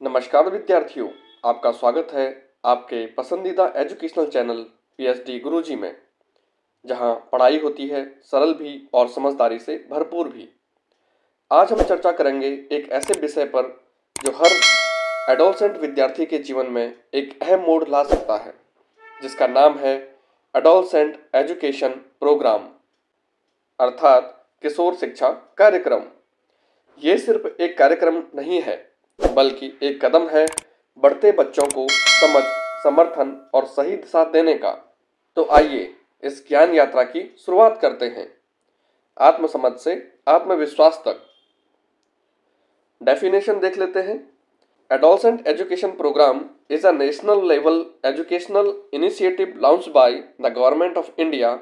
नमस्कार विद्यार्थियों, आपका स्वागत है आपके पसंदीदा एजुकेशनल चैनल पीएचडी गुरुजी में, जहां पढ़ाई होती है सरल भी और समझदारी से भरपूर भी। आज हम चर्चा करेंगे एक ऐसे विषय पर जो हर एडोलसेंट विद्यार्थी के जीवन में एक अहम मोड़ ला सकता है, जिसका नाम है एडोलसेंट एजुकेशन प्रोग्राम अर्थात किशोर शिक्षा कार्यक्रम। ये सिर्फ एक कार्यक्रम नहीं है, बल्कि एक कदम है बढ़ते बच्चों को समझ, समर्थन और सही दिशा देने का। तो आइए इस ज्ञान यात्रा की शुरुआत करते हैं, आत्मसमझ से आत्मविश्वास तक। डेफिनेशन देख लेते हैं। Adolescent education programme is a national level educational initiative launched by the government of India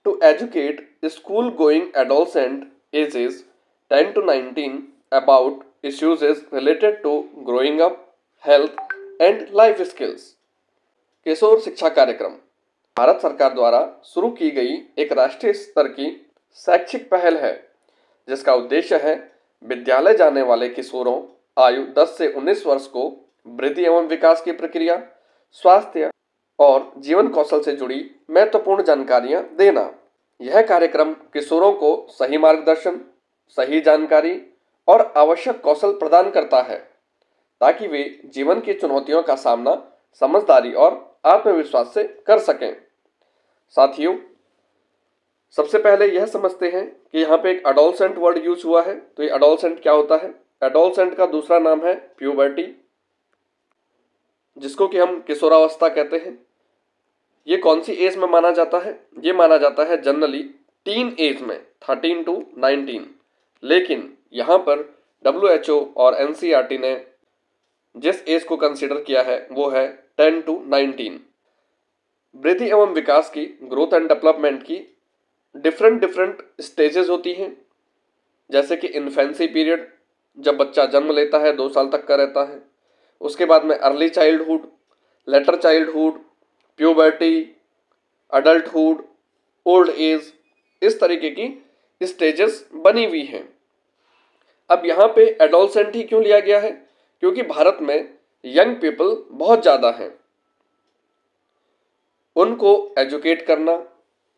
to educate school going adolescent ages 10 to 19 about issues related to growing up, health and life skills। किशोर शिक्षा कार्यक्रम भारत सरकार द्वारा शुरू की गई एक राष्ट्रीय स्तर की शैक्षिक पहल है, जिसका उद्देश्य है विद्यालय जाने वाले किशोरों आयु 10 से 19 वर्ष को वृद्धि एवं विकास की प्रक्रिया, स्वास्थ्य और जीवन कौशल से जुड़ी महत्वपूर्ण जानकारियां देना। यह कार्यक्रम किशोरों को सही मार्गदर्शन, सही जानकारी और आवश्यक कौशल प्रदान करता है, ताकि वे जीवन की चुनौतियों का सामना समझदारी और आत्मविश्वास से कर सकें। साथियों, सबसे पहले यह समझते हैं कि यहाँ पे एक एडोलसेंट वर्ड यूज हुआ है। तो ये एडोलसेंट क्या होता है? एडोलसेंट का दूसरा नाम है प्यूबर्टी, जिसको कि हम किशोरावस्था कहते हैं। ये कौन सी एज में माना जाता है? ये माना जाता है जनरली टीन एज में, 13 to 19। लेकिन यहाँ पर WHO और NCERT ने जिस एज को कंसीडर किया है वो है 10 to 19। वृद्धि एवं विकास की, ग्रोथ एंड डेवलपमेंट की डिफरेंट स्टेजेस होती हैं, जैसे कि इन्फेंसी पीरियड, जब बच्चा जन्म लेता है 2 साल तक का रहता है। उसके बाद में early childhood, letter childhood, puberty, adulthood, old age, इस तरीके की स्टेजेस बनी हुई हैं। अब यहाँ पे एडोलसेंट ही क्यों लिया गया है? क्योंकि भारत में यंग पीपल बहुत ज़्यादा हैं। उनको एजुकेट करना,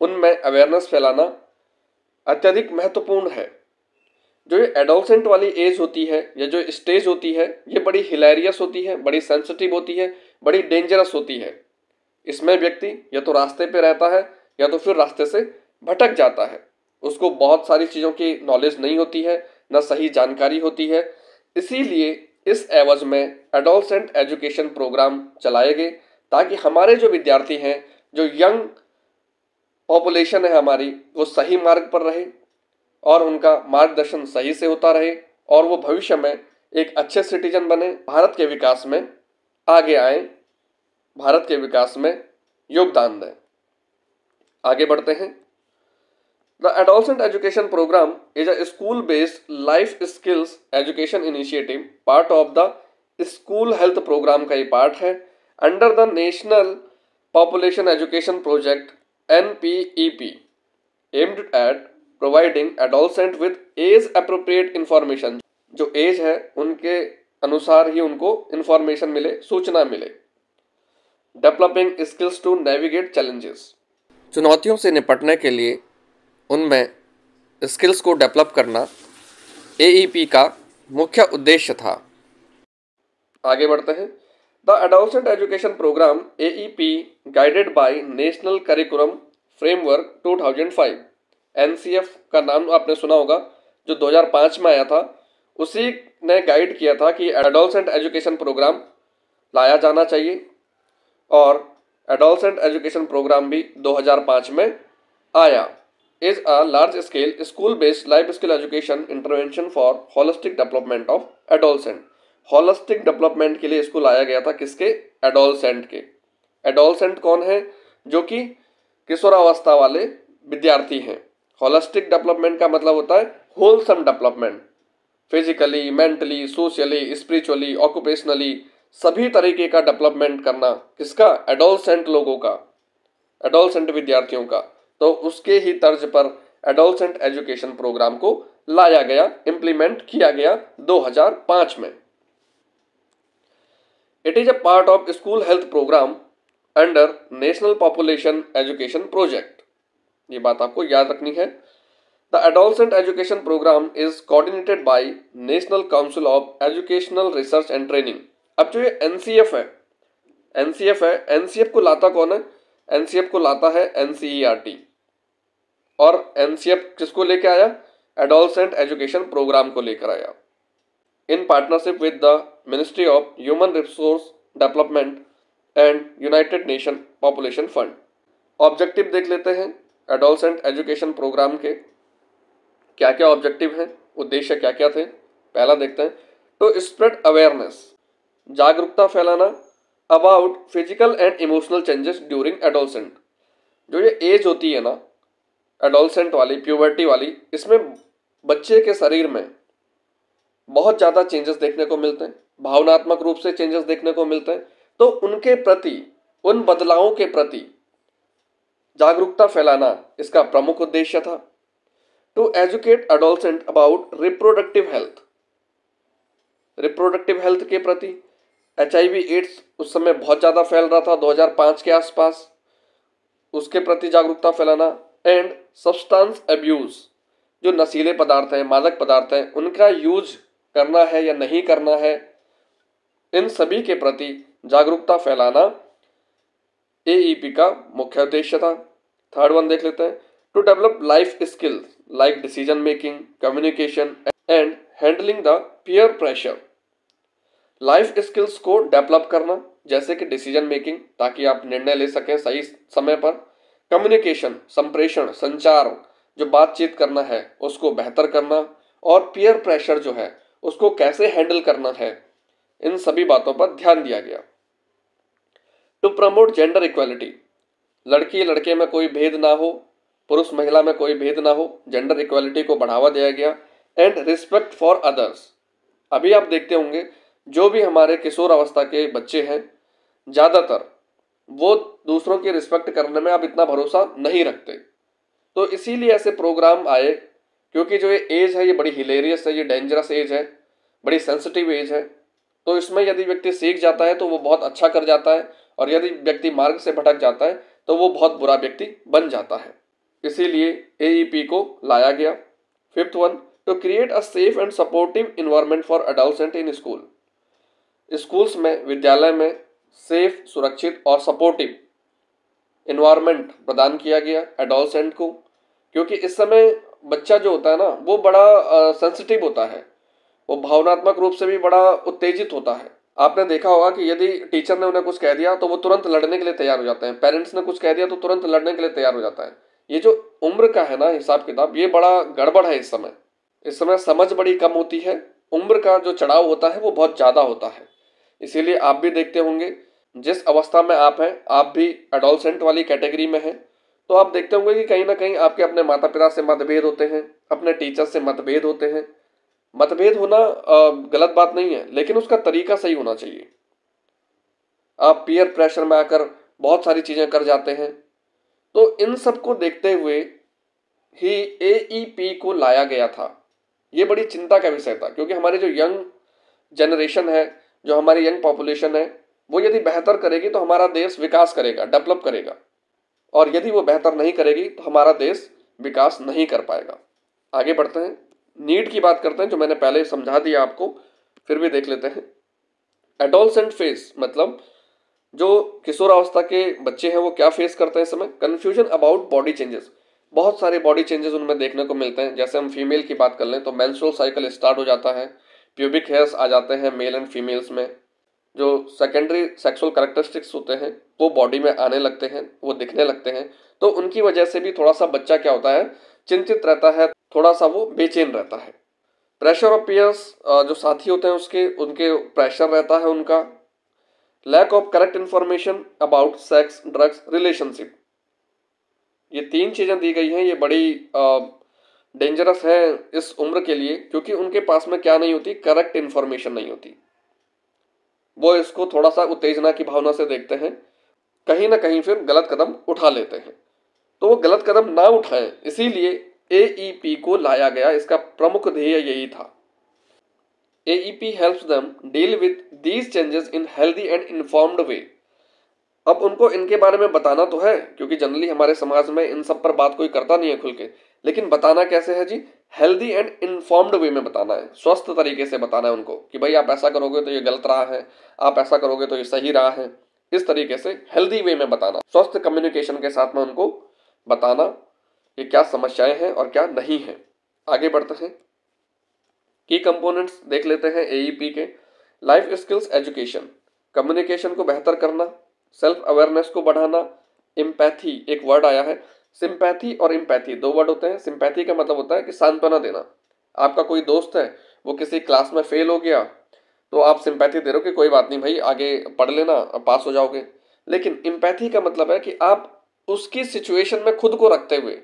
उनमें अवेयरनेस फैलाना अत्यधिक महत्वपूर्ण है। जो ये एडोलसेंट वाली एज होती है या जो स्टेज होती है, ये बड़ी हिलेरियस होती है, बड़ी सेंसिटिव होती है, बड़ी डेंजरस होती है। इसमें व्यक्ति या तो रास्ते पे रहता है या तो फिर रास्ते से भटक जाता है। उसको बहुत सारी चीज़ों की नॉलेज नहीं होती है, न सही जानकारी होती है। इसीलिए इस एवज में एडोलसेंट एजुकेशन प्रोग्राम चलाए गए, ताकि हमारे जो विद्यार्थी हैं, जो यंग पॉपुलेशन है हमारी, वो सही मार्ग पर रहे और उनका मार्गदर्शन सही से होता रहे और वो भविष्य में एक अच्छे सिटीजन बने, भारत के विकास में आगे आए, भारत के विकास में योगदान दें। आगे बढ़ते हैं। The Adolescent Education Program is a school-based life skills education initiative, part of the School Health Program का ये पार्ट है, under the National Population Education Project NPEP, aimed at providing adolescent with age-appropriate information। जो age है उनके अनुसार ही उनको information मिले, सूचना मिले। Developing skills to navigate challenges, चुनौतियों से निपटने के लिए उनमें स्किल्स को डेवलप करना AEP का मुख्य उद्देश्य था। आगे बढ़ते हैं। The adolescent education programme AEP guided by national curriculum framework 2005। NCF का नाम आपने सुना होगा, जो 2005 में आया था। उसी ने गाइड किया था कि एडोलसेंट एजुकेशन प्रोग्राम लाया जाना चाहिए, और एडोलसेंट एजुकेशन प्रोग्राम भी 2005 में आया। is a large scale school based life skill education intervention for holistic development of adolescent। holistic development के लिए इसको लाया गया था, किसके? adolescent के। adolescent कौन है? जो कि किशोरावस्था वाले विद्यार्थी हैं। holistic development का मतलब होता है wholesome development, physically, mentally, socially, spiritually, occupationally, सभी तरीके का डेवलपमेंट करना। किसका? एडोलसेंट लोगों का, एडोलसेंट विद्यार्थियों का। तो उसके ही तर्ज पर एडोलसेंट एजुकेशन प्रोग्राम को लाया गया, इम्प्लीमेंट किया गया 2005 में। It is a part of school health programme under national population education project. ये बात आपको याद रखनी है। The adolescent education programme is coordinated by national council of educational research and training. अब जो ये एनसीएफ है, एनसीएफ को लाता कौन है? एनसीएफ को लाता है एनसीईआरटी। और एनसीएफ किसको लेके आया? एडोलसेंट एजुकेशन प्रोग्राम को लेकर आया in partnership with the ministry of human resource development and United nation population fund. Objective देख लेते हैं एडोलसेंट एजुकेशन प्रोग्राम के क्या क्या ऑब्जेक्टिव हैं, उद्देश्य क्या क्या थे। पहला देखते हैं, टू स्प्रेड अवेयरनेस, जागरूकता फैलाना about physical and emotional changes during adolescent. जो ये एज होती है ना एडोलसेंट वाली, प्यूबर्टी वाली, इसमें बच्चे के शरीर में बहुत ज़्यादा चेंजेस देखने को मिलते हैं, भावनात्मक रूप से चेंजेस देखने को मिलते हैं। तो उनके प्रति, उन बदलावों के प्रति जागरूकता फैलाना इसका प्रमुख उद्देश्य था। To educate adolescent about reproductive health, reproductive health के प्रति, HIV एड्स उस समय बहुत ज़्यादा फैल रहा था 2005 के आसपास, उसके प्रति जागरूकता फैलाना। एंड सब्सटेंस अब्यूज, जो नशीले पदार्थ हैं, मादक पदार्थ हैं, उनका यूज करना है या नहीं करना है, इन सभी के प्रति जागरूकता फैलाना AEP का मुख्य उद्देश्य था। थर्ड वन देख लेते हैं, to develop life skills like decision making, communication and handling the peer pressure. Life skills को डेवलप करना, जैसे कि डिसीजन मेकिंग, ताकि आप निर्णय ले सकें सही समय पर, कम्युनिकेशन, संप्रेषण, संचार, जो बातचीत करना है उसको बेहतर करना, और पीयर प्रेशर जो है उसको कैसे हैंडल करना है, इन सभी बातों पर ध्यान दिया गया। टू प्रमोट जेंडर इक्वालिटी, लड़की लड़के में कोई भेद ना हो, पुरुष महिला में कोई भेद ना हो, जेंडर इक्वालिटी को बढ़ावा दिया गया। एंड रिस्पेक्ट फॉर अदर्स, अभी आप देखते होंगे जो भी हमारे किशोर अवस्था के बच्चे हैं, ज़्यादातर वो दूसरों की रिस्पेक्ट करने में अब इतना भरोसा नहीं रखते। तो इसीलिए ऐसे प्रोग्राम आए, क्योंकि जो ये एज है ये बड़ी हिलेरियस है, ये डेंजरस एज है, बड़ी सेंसिटिव एज है। तो इसमें यदि व्यक्ति सीख जाता है तो वो बहुत अच्छा कर जाता है, और यदि व्यक्ति मार्ग से भटक जाता है तो वो बहुत बुरा व्यक्ति बन जाता है। इसीलिए AEP को लाया गया। Fifth one, to create a safe and supportive environment for adolescent in school. Schools में, विद्यालय में सेफ, सुरक्षित और सपोर्टिव इन्वायरमेंट प्रदान किया गया एडोलसेंट को, क्योंकि इस समय बच्चा जो होता है ना वो बड़ा सेंसिटिव होता है, वो भावनात्मक रूप से भी बड़ा उत्तेजित होता है। आपने देखा होगा कि यदि टीचर ने उन्हें कुछ कह दिया तो वो तुरंत लड़ने के लिए तैयार हो जाते हैं, पेरेंट्स ने कुछ कह दिया तो तुरंत लड़ने के लिए तैयार हो जाता है। ये जो उम्र का है ना हिसाब किताब, ये बड़ा गड़बड़ है इस समय। इस समय समझ बड़ी कम होती है, उम्र का जो चढ़ाव होता है वो बहुत ज़्यादा होता है। इसीलिए आप भी देखते होंगे, जिस अवस्था में आप हैं, आप भी एडोलसेंट वाली कैटेगरी में हैं, तो आप देखते होंगे कि कहीं ना कहीं आपके अपने माता पिता से मतभेद होते हैं, अपने टीचर से मतभेद होते हैं। मतभेद होना गलत बात नहीं है, लेकिन उसका तरीका सही होना चाहिए। आप पीयर प्रेशर में आकर बहुत सारी चीज़ें कर जाते हैं। तो इन सब को देखते हुए ही AEP को लाया गया था। ये बड़ी चिंता का विषय था, क्योंकि हमारी जो यंग जनरेशन है, जो हमारी यंग पॉपुलेशन है, वो यदि बेहतर करेगी तो हमारा देश विकास करेगा, डेवलप करेगा, और यदि वो बेहतर नहीं करेगी तो हमारा देश विकास नहीं कर पाएगा। आगे बढ़ते हैं, नीड की बात करते हैं, जो मैंने पहले समझा दिया आपको, फिर भी देख लेते हैं। एडोलसेंट फेस मतलब जो किशोर अवस्था के बच्चे हैं वो क्या फेस करते हैं इस समय? कन्फ्यूजन अबाउट बॉडी चेंजेस, बहुत सारे बॉडी चेंजेस उनमें देखने को मिलते हैं। जैसे हम फीमेल की बात कर लें तो मेंस्ट्रुअल साइकिल स्टार्ट हो जाता है, प्यूबिक हेयर्स आ जाते हैं मेल एंड फीमेल्स में, जो सेकेंडरी सेक्सुअल कैरेक्टरिस्टिक्स होते हैं वो बॉडी में आने लगते हैं, वो दिखने लगते हैं। तो उनकी वजह से भी थोड़ा सा बच्चा क्या होता है, चिंतित रहता है, थोड़ा सा वो बेचैन रहता है। प्रेशर ऑफ पीयर्स, जो साथी होते हैं उनके प्रेशर रहता है उनका। Lack of correct information about sex, drugs, relationship, ये 3 चीज़ें दी गई हैं। ये बड़ी डेंजरस है इस उम्र के लिए, क्योंकि उनके पास में क्या नहीं होती, करेक्ट इन्फॉर्मेशन नहीं होती। वो इसको थोड़ा सा उत्तेजना की भावना से देखते हैं, कहीं ना कहीं फिर गलत कदम उठा लेते हैं। तो वो गलत कदम ना उठाएं, इसीलिए AEP को लाया गया, इसका प्रमुख ध्येय यही था। AEP helps them deal with these changes in healthy and informed way। अब उनको इनके बारे में बताना तो है, क्योंकि जनरली हमारे समाज में इन सब पर बात कोई करता नहीं है खुल के, लेकिन बताना कैसे है जी? हेल्दी एंड इन्फॉर्म्ड वे में बताना है, स्वस्थ तरीके से बताना है उनको कि भाई आप ऐसा करोगे तो ये गलत रहा है, आप ऐसा करोगे तो ये सही रहा है। इस तरीके से हेल्दी वे में बताना, स्वस्थ कम्युनिकेशन के साथ में उनको बताना कि क्या समस्याएं हैं और क्या नहीं है। आगे बढ़ते हैं, की कंपोनेंट्स देख लेते हैं AEP के। लाइफ स्किल्स एजुकेशन, कम्युनिकेशन को बेहतर करना, सेल्फ अवेयरनेस को बढ़ाना, एम्पैथी एक वर्ड आया है, सिंपैथी और एम्पैथी दो वर्ड होते हैं। सिंपैथी का मतलब होता है कि सांत्वना देना। आपका कोई दोस्त है, वो किसी क्लास में फेल हो गया, तो आप सिंपैथी दे रहे हो कि कोई बात नहीं भाई, आगे पढ़ लेना, अब पास हो जाओगे। लेकिन एम्पैथी का मतलब है कि आप उसकी सिचुएशन में खुद को रखते हुए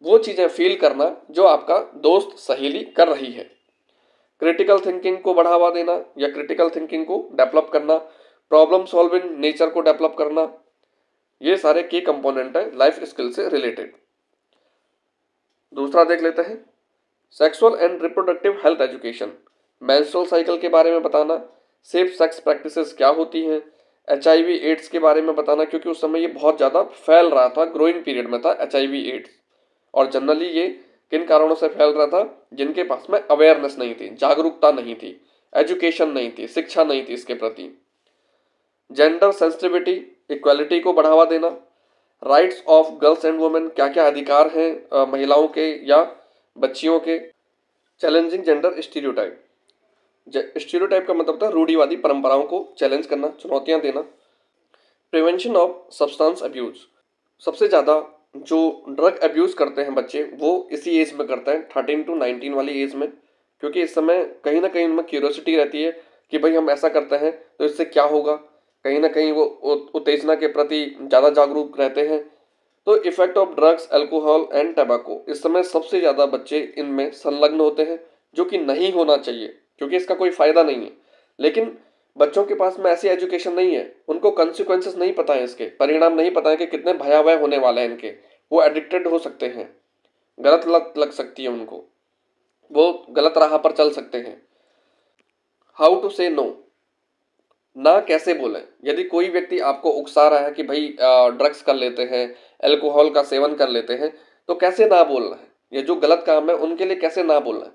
वो चीजें फील करना जो आपका दोस्त सहेली कर रही है। क्रिटिकल थिंकिंग को बढ़ावा देना या क्रिटिकल थिंकिंग को डेवलप करना, प्रॉब्लम सॉल्विंग नेचर को डेवलप करना, ये सारे की कंपोनेंट है लाइफ स्किल से रिलेटेड। दूसरा देख लेते हैं, sexual and reproductive health education, menstrual cycle के बारे में बताना, सेफ सेक्स प्रैक्टिसेस क्या होती हैं, HIV एड्स के बारे में बताना, क्योंकि उस समय ये बहुत ज़्यादा फैल रहा था, ग्रोइंग पीरियड में था HIV एड्स। और जनरली ये किन कारणों से फैल रहा था? जिनके पास में अवेयरनेस नहीं थी, जागरूकता नहीं थी, एजुकेशन नहीं थी, शिक्षा नहीं थी इसके प्रति। जेंडर सेंसिटिविटी, इक्वालिटी को बढ़ावा देना, rights of girls and women, क्या क्या अधिकार हैं महिलाओं के या बच्चियों के। चैलेंजिंग जेंडर स्टीरियोटाइप, स्टीरियोटाइप का मतलब होता है रूढ़िवादी परंपराओं को चैलेंज करना, चुनौतियां देना। प्रिवेंशन ऑफ सब्सटेंस अब्यूज, सबसे ज़्यादा जो ड्रग अब्यूज़ करते हैं बच्चे वो इसी एज में करते हैं, 13 to 19 वाली एज में, क्योंकि इस समय कहीं ना कहीं उनमें क्यूरियोसिटी रहती है कि भाई हम ऐसा करते हैं तो इससे क्या होगा। कहीं ना कहीं वो उत्तेजना के प्रति ज़्यादा जागरूक रहते हैं। तो effect of drugs, alcohol and tobacco, इस समय सबसे ज़्यादा बच्चे इनमें संलग्न होते हैं, जो कि नहीं होना चाहिए क्योंकि इसका कोई फ़ायदा नहीं है। लेकिन बच्चों के पास में ऐसी एजुकेशन नहीं है, उनको कॉन्सिक्वेंसेस नहीं पता है, इसके परिणाम नहीं पता है कि कितने भयावह होने वाले हैं इनके। वो एडिक्टेड हो सकते हैं, गलत लत लग सकती है उनको, वो गलत राह पर चल सकते हैं। हाउ टू से नो, ना कैसे बोलें। यदि कोई व्यक्ति आपको उकसा रहा है कि भाई ड्रग्स कर लेते हैं, अल्कोहल का सेवन कर लेते हैं, तो कैसे ना बोलना है, ये जो गलत काम है उनके लिए कैसे ना बोलना है।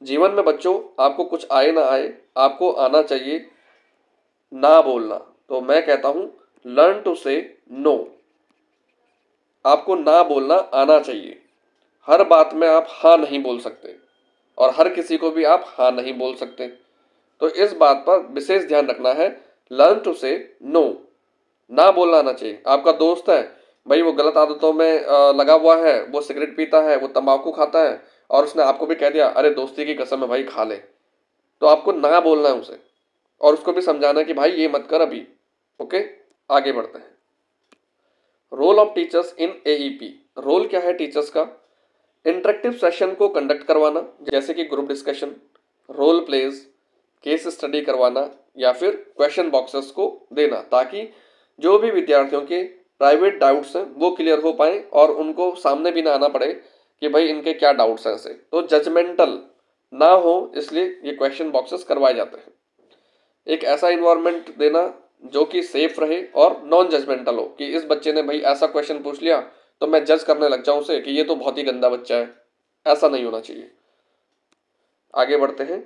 जीवन में बच्चों, आपको कुछ आए ना आए, आपको आना चाहिए ना बोलना। तो मैं कहता हूं लर्न टू से नो, आपको ना बोलना आना चाहिए। हर बात में आप हाँ नहीं बोल सकते और हर किसी को भी आप हाँ नहीं बोल सकते। तो इस बात पर विशेष ध्यान रखना है, लर्न टू से नो, ना बोलना आना चाहिए। आपका दोस्त है भाई, वो गलत आदतों में लगा हुआ है, वो सिगरेट पीता है, वो तंबाकू खाता है, और उसने आपको भी कह दिया अरे दोस्ती की कसम है भाई खा ले, तो आपको ना बोलना है उसे और उसको भी समझाना है कि भाई ये मत कर अभी। ओके, आगे बढ़ते हैं। Role of teachers in AEP, role क्या है टीचर्स का? इंटरेक्टिव सेशन को कंडक्ट करवाना, जैसे कि group discussion, role plays, case study करवाना या फिर क्वेश्चन बॉक्सेस को देना, ताकि जो भी विद्यार्थियों के प्राइवेट डाउट्स हैं वो क्लियर हो पाए और उनको सामने भी ना आना पड़े कि भाई इनके क्या डाउट्स हैं ऐसे। तो जजमेंटल ना हो, इसलिए ये क्वेश्चन बॉक्सेस करवाए जाते हैं। एक ऐसा इन्वायरमेंट देना जो कि सेफ रहे और नॉन जजमेंटल हो, कि इस बच्चे ने भाई ऐसा क्वेश्चन पूछ लिया तो मैं जज करने लग जाऊं उसे कि ये तो बहुत ही गंदा बच्चा है, ऐसा नहीं होना चाहिए। आगे बढ़ते हैं,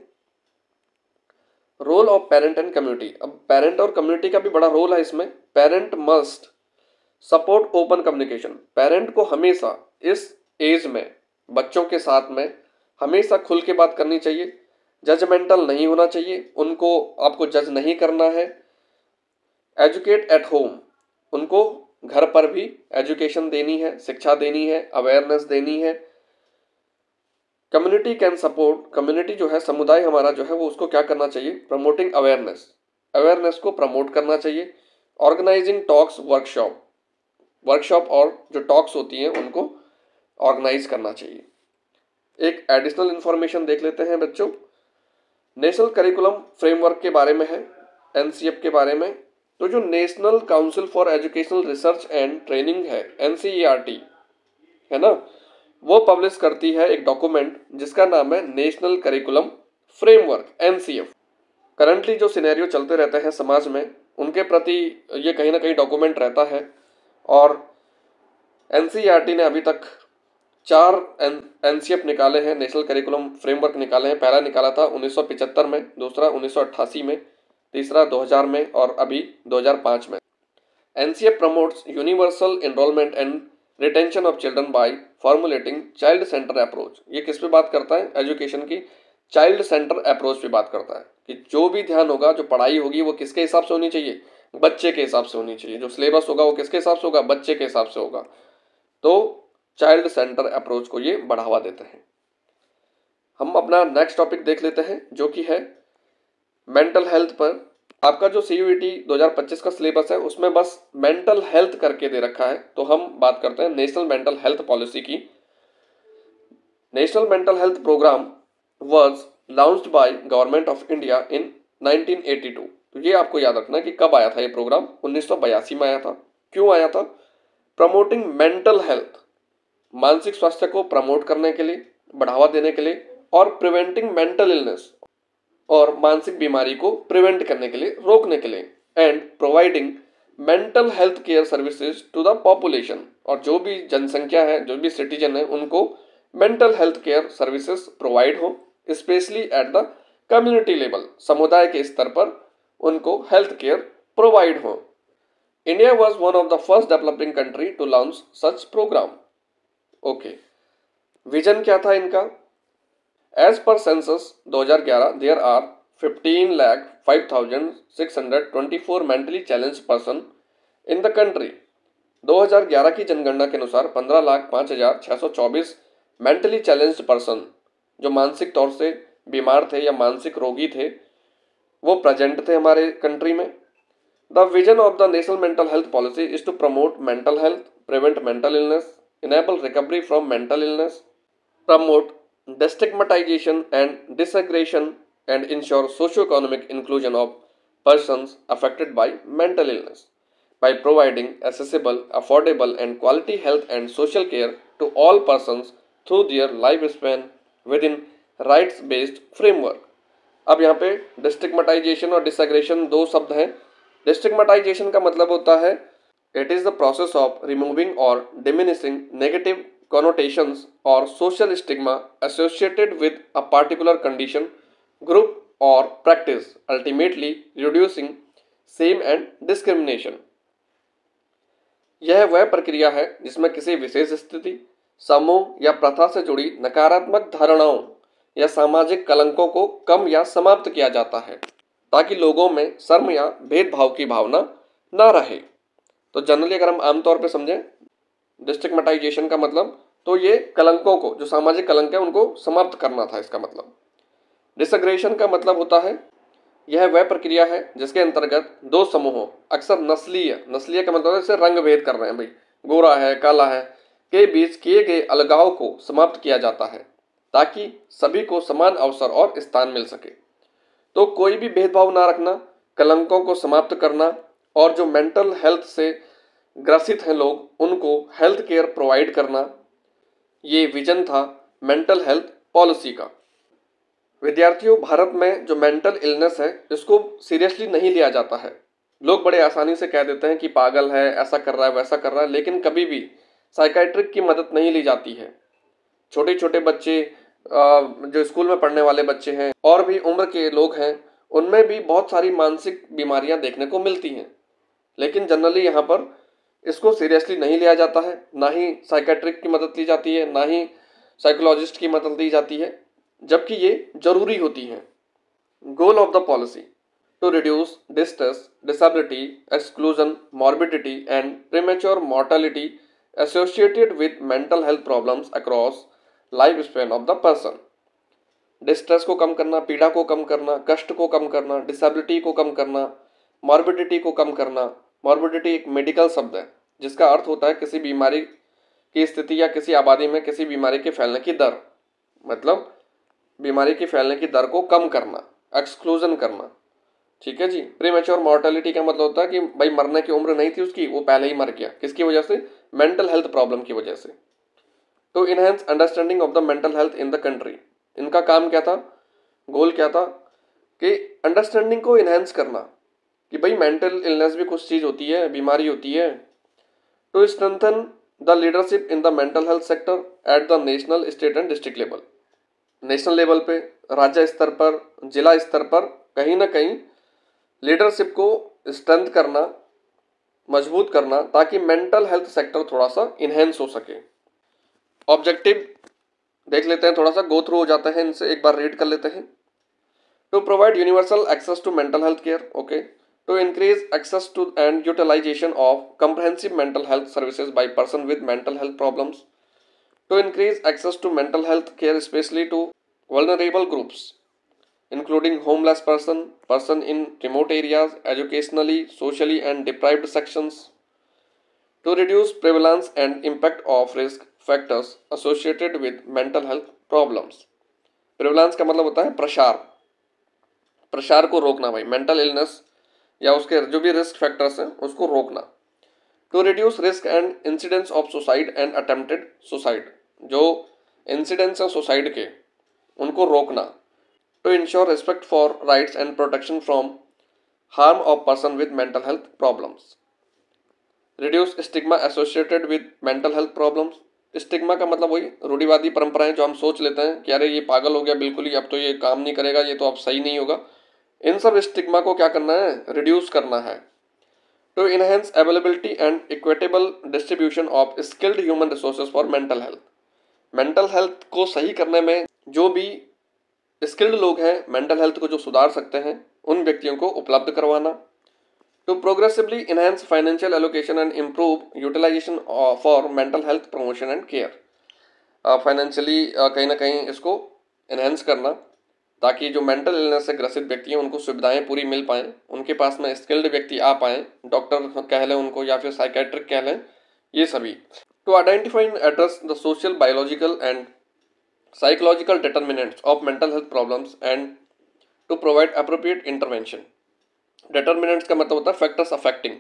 role of parent and community. अब पेरेंट और कम्युनिटी का भी बड़ा रोल है इसमें। Parent must support open communication, parent को हमेशा इस एज में बच्चों के साथ में हमेशा खुल के बात करनी चाहिए, जजमेंटल नहीं होना चाहिए, उनको आपको जज नहीं करना है। एजुकेट एट होम, उनको घर पर भी एजुकेशन देनी है, शिक्षा देनी है, अवेयरनेस देनी है। कम्युनिटी कैन सपोर्ट, कम्युनिटी जो है, समुदाय हमारा जो है, वो उसको क्या करना चाहिए? प्रमोटिंग अवेयरनेस, अवेयरनेस को प्रमोट करना चाहिए। ऑर्गेनाइजिंग टॉक्स, वर्कशॉप, वर्कशॉप और जो टॉक्स होती हैं उनको ऑर्गेनाइज करना चाहिए। एक एडिशनल इंफॉर्मेशन देख लेते हैं बच्चों, नेशनल करिकुलम फ्रेमवर्क के बारे में है, NCF के बारे में। तो जो national council for educational research and training है, NCERT है ना, वो पब्लिश करती है एक डॉक्यूमेंट जिसका नाम है national curriculum framework NCF. Currently जो सिनेरियो चलते रहते हैं समाज में उनके प्रति ये कहीं ना कहीं डॉक्यूमेंट रहता है। और एनसीईआरटी ने अभी तक 4 एनसीएफ निकाले हैं, नेशनल करिकुलम फ्रेमवर्क निकाले हैं। पहला निकाला था 1975 में, दूसरा 1988 में, तीसरा 2000 में और अभी 2005 में। NCF promotes universal enrolment and retention of children by formulating child centre approach. ये किस पे बात करता है? एजुकेशन की चाइल्ड सेंटर अप्रोच पे बात करता है कि जो भी ध्यान होगा, जो पढ़ाई होगी वो किसके हिसाब से होनी चाहिए? बच्चे के हिसाब से होनी चाहिए। जो सिलेबस होगा वो किसके हिसाब से होगा? बच्चे के हिसाब से होगा। तो चाइल्ड सेंटर अप्रोच को ये बढ़ावा देते हैं। हम अपना नेक्स्ट टॉपिक देख लेते हैं जो कि है मेंटल हेल्थ पर। आपका जो सीयूईटी 2025 का सिलेबस है उसमें बस मेंटल हेल्थ करके दे रखा है, तो हम बात करते हैं नेशनल मेंटल हेल्थ पॉलिसी की। National mental health programme was launched by government of India in 1982। तो ये आपको याद रखना कि कब आया था ये प्रोग्राम? 1982 में आया था। क्यों आया था? प्रमोटिंग मेंटल हेल्थ, मानसिक स्वास्थ्य को प्रमोट करने के लिए, बढ़ावा देने के लिए, और प्रिवेंटिंग मेंटल इलनेस, और मानसिक बीमारी को प्रिवेंट करने के लिए, रोकने के लिए, and providing mental health care services to the population. और जो भी जनसंख्या है, जो भी सिटीजन है, उनको mental health care services provide हो, specially at the community level, समुदाय के स्तर पर उनको हेल्थ केयर प्रोवाइड हो। India was one of the first developing country to launch such program. Okay, vision क्या था इनका? As per census 2011 there are 15,05,624 mentally challenge person in the country. 2011 की जनगणना के अनुसार 15,05,624 मेंटली चैलेंज्ड पर्सन, जो मानसिक तौर से बीमार थे या मानसिक रोगी थे, वो प्रेजेंट थे हमारे कंट्री में। The vision of the national mental health policy is to promote mental health, prevent mental illness, enable recovery from mental illness, promote destigmatization and disaggregation, and ensure socio-economic inclusion of persons affected by mental illness by providing accessible, affordable, and quality health and social care to all persons through their lifespan within rights-based framework। अब यहाँ पे डिस्टिग्मेटाइजेशन और डिसएग्रेगेशन दो शब्द हैं। डिस्टिग्मेटाइजेशन का मतलब होता है it is the process of removing or diminishing negative connotations or social stigma associated with a particular condition, group, or practice, ultimately reducing shame and discrimination। यह वह प्रक्रिया है जिसमें किसी विशेष स्थिति, समूह या प्रथा से जुड़ी नकारात्मक धारणाओं या सामाजिक कलंकों को कम या समाप्त किया जाता है ताकि लोगों में शर्म या भेदभाव की भावना न रहे। तो जनरली अगर हम आमतौर पे समझें डिस्टिग्मेटाइजेशन का मतलब, तो ये कलंकों को, जो सामाजिक कलंक है, उनको समाप्त करना था इसका मतलब। डिसएग्रेगेशन का मतलब होता है यह वह प्रक्रिया है जिसके अंतर्गत दो समूहों, अक्सर नस्लीय का मतलब है जैसे रंग भेद कर रहे हैं भाई, गोरा है काला है, के बीच किए गए अलगाव को समाप्त किया जाता है ताकि सभी को समान अवसर और स्थान मिल सके। तो कोई भी भेदभाव ना रखना, कलंकों को समाप्त करना, और जो मेंटल हेल्थ से ग्रसित हैं लोग उनको हेल्थ केयर प्रोवाइड करना, ये विजन था मेंटल हेल्थ पॉलिसी का। विद्यार्थियों, भारत में जो मेंटल इलनेस है इसको सीरियसली नहीं लिया जाता है। लोग बड़े आसानी से कह देते हैं कि पागल है, ऐसा कर रहा है, वैसा कर रहा है, लेकिन कभी भी साइकाइट्रिक की मदद नहीं ली जाती है। छोटे छोटे बच्चे, जो स्कूल में पढ़ने वाले बच्चे हैं, और भी उम्र के लोग हैं, उनमें भी बहुत सारी मानसिक बीमारियां देखने को मिलती हैं, लेकिन जनरली यहाँ पर इसको सीरियसली नहीं लिया जाता है। ना ही साइकेट्रिक की मदद ली जाती है, ना ही साइकोलॉजिस्ट की मदद ली जाती है, जबकि ये जरूरी होती है। Goal of the policy to reduce distress, disability, exclusion, morbidity and premature mortality associated with mental health problems across life span of the person. Distress को कम करना, पीड़ा को कम करना, कष्ट को कम करना, डिसेबिलिटी को कम करना, मॉर्बिडिटी को कम करना। मॉर्बिडिटी एक मेडिकल शब्द है जिसका अर्थ होता है किसी बीमारी की स्थिति या किसी आबादी में किसी बीमारी के फैलने की दर, मतलब बीमारी के फैलने की दर को कम करना, एक्सक्लूजन करना। ठीक है जी। प्रीमेच्योर मॉर्टेलिटी का मतलब होता है कि भाई मरने की उम्र नहीं थी उसकी, वो पहले ही मर गया। किसकी वजह से? मेंटल हेल्थ प्रॉब्लम की वजह से। To enhance understanding of the mental health in the country, इनका काम क्या था? गोल क्या था कि अंडरस्टैंडिंग को इन्हेंस करना कि भाई मेंटल इलनेस भी कुछ चीज़ होती है, बीमारी होती है। To strengthen the leadership in the mental health sector at the national, state and district level. National level पे, राज्य स्तर पर, जिला स्तर पर कहीं ना कहीं लीडरशिप को स्ट्रेंथ करना, मजबूत करना, ताकि मेंटल हेल्थ सेक्टर थोड़ा सा इन्हेंस हो सके। ऑब्जेक्टिव देख लेते हैं, थोड़ा सा गो थ्रू हो जाते हैं इनसे, एक बार रीड कर लेते हैं। To provide universal access to mental health care, okay. To increase access to and utilisation of comprehensive mental health services by person with mental health problems. To increase access to mental health care especially to vulnerable groups including homeless person in remote areas, educationally, socially and deprived sections. To reduce prevalence and impact of risk factors associated with mental health problems. Prevalence का मतलब होता है प्रसार को रोकना भाई, mental illness या उसके जो भी रिस्क फैक्टर्स हैं उसको रोकना। To reduce risk and incidents of suicide and attempted suicide, जो इंसिडेंट्स हैं सुसाइड के उनको रोकना। To ensure respect for rights and protection from harm of person with mental health problems. Reduce stigma associated with mental health problems. Stigma का मतलब वही रूढ़िवादी परंपराएं जो हम सोच लेते हैं कि अरे ये पागल हो गया बिल्कुल ही, अब तो ये काम नहीं करेगा, ये तो अब सही नहीं होगा। इन सब स्टिग्मा को क्या करना है, रिड्यूस करना है। To enhance availability and equitable distribution of skilled human resources for mental health. Mental health को सही करने में जो भी स्किल्ड लोग हैं, मेंटल हेल्थ को जो सुधार सकते हैं, उन व्यक्तियों को उपलब्ध करवाना। To progressively enhance financial allocation and improve utilisation for mental health promotion and care. Financially कहीं ना कहीं इसको इनहेंस करना, ताकि जो मेंटल इलनेस से ग्रसित व्यक्ति हैं उनको सुविधाएं पूरी मिल पाएँ, उनके पास में स्किल्ड व्यक्ति आ पाएँ, डॉक्टर कह लें उनको या फिर साइकेट्रिक कह लें, ये सभी। To identify and address the social, biological and psychological determinants of mental health problems and to provide appropriate intervention. Determinants का मतलब होता है फैक्टर्स अफेक्टिंग,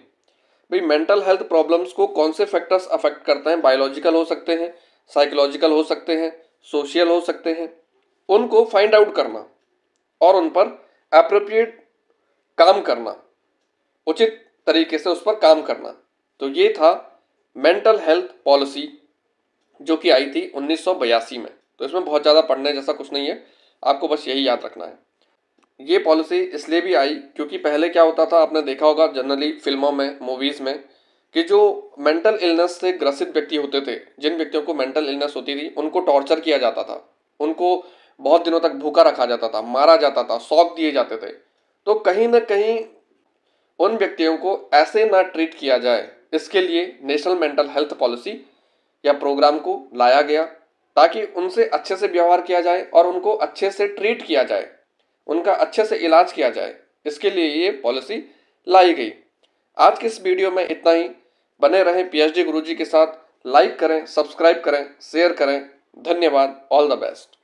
भाई मेंटल हेल्थ प्रॉब्लम्स को कौन से फैक्टर्स अफेक्ट करते हैं। बायोलॉजिकल हो सकते हैं, साइकोलॉजिकल हो सकते हैं, सोशल हो सकते हैं, उनको फाइंड आउट करना और उन पर एप्रोप्रिएट काम करना, उचित तरीके से उस पर काम करना। तो ये था मेंटल हेल्थ पॉलिसी जो कि आई थी 1982 में। तो इसमें बहुत ज़्यादा पढ़ने जैसा कुछ नहीं है, आपको बस यही याद रखना है। ये पॉलिसी इसलिए भी आई क्योंकि पहले क्या होता था, आपने देखा होगा जनरली फिल्मों में, मूवीज़ में, कि जो मेंटल इलनेस से ग्रसित व्यक्ति होते थे, जिन व्यक्तियों को मेंटल इलनेस होती थी, उनको टॉर्चर किया जाता था, उनको बहुत दिनों तक भूखा रखा जाता था, मारा जाता था, शॉक दिए जाते थे। तो कहीं ना कहीं उन व्यक्तियों को ऐसे ना ट्रीट किया जाए, इसके लिए नेशनल मेंटल हेल्थ पॉलिसी या प्रोग्राम को लाया गया, ताकि उनसे अच्छे से व्यवहार किया जाए और उनको अच्छे से ट्रीट किया जाए, उनका अच्छे से इलाज किया जाए। इसके लिए ये पॉलिसी लाई गई। आज की इस वीडियो में इतना ही। बने रहें पीएचडी गुरुजी के साथ। लाइक करें, सब्सक्राइब करें, शेयर करें। धन्यवाद। All the best.